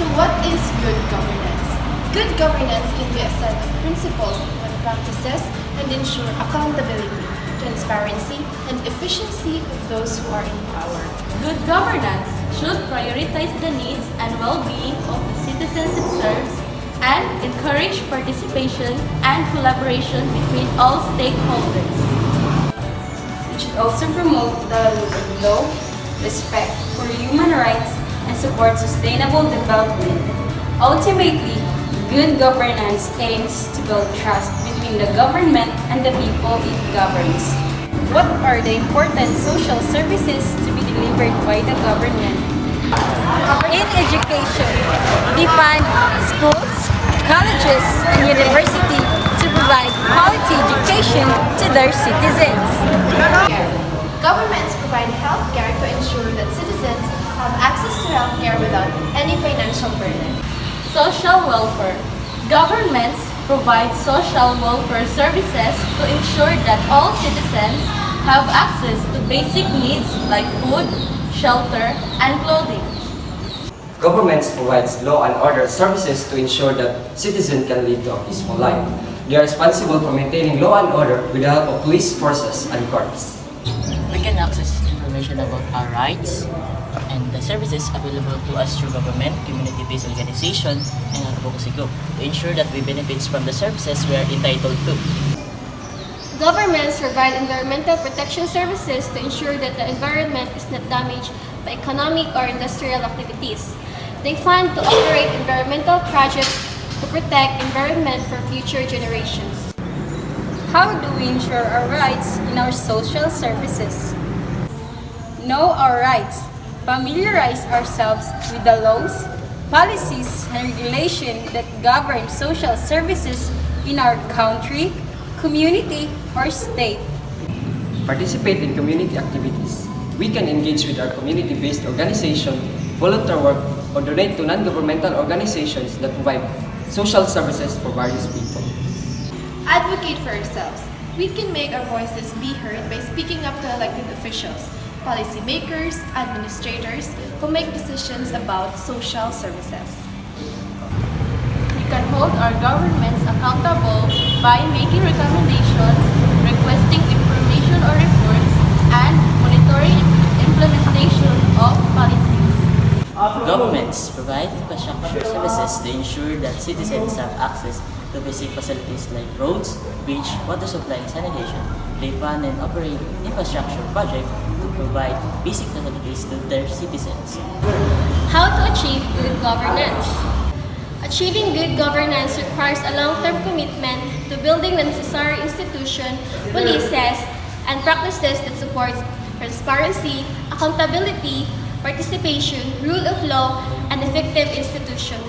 So what is good governance? Good governance can be a set of principles and practices and ensure accountability, transparency, and efficiency of those who are in power. Good governance should prioritize the needs and well-being of the citizens it serves and encourage participation and collaboration between all stakeholders. It should also promote the rule of law, respect for human rights, and support sustainable development. Ultimately, good governance aims to build trust between the government and the people it governs. What are the important social services to be delivered by the government? In education, they fund schools, colleges, and universities to provide quality education to their citizens. Governments provide health care to ensure that citizens have access to health care without any financial burden. Social welfare. Governments provide social welfare services to ensure that all citizens have access to basic needs like food, shelter, and clothing. Governments provides law and order services to ensure that citizens can live a peaceful life. They are responsible for maintaining law and order with the help of police forces and courts. We can access information about our rights and the services available to us through government, community-based organization, and advocacy group to ensure that we benefit from the services we are entitled to. Governments provide environmental protection services to ensure that the environment is not damaged by economic or industrial activities. They fund to operate environmental projects to protect environment for future generations. How do we ensure our rights in our social services? Know our rights. Familiarize ourselves with the laws, policies, and regulations that govern social services in our country, community, or state. Participate in community activities. We can engage with our community-based organization, volunteer work, or donate to non-governmental organizations that provide social services for various people. Advocate for ourselves. We can make our voices be heard by speaking up to elected officials, policymakers, administrators who make decisions about social services. We can hold our governments accountable by making recommendations, requesting information or reports, and monitoring implementation of policies. Governments provide infrastructure services to ensure that citizens have access to basic facilities like roads, bridge, water supply, and sanitation. They fund and operate infrastructure projects to provide basic facilities to their citizens. How to achieve good governance? Achieving good governance requires a long-term commitment to building the necessary institutions, policies, and practices that support transparency, accountability, participation, rule of law, and effective institutions.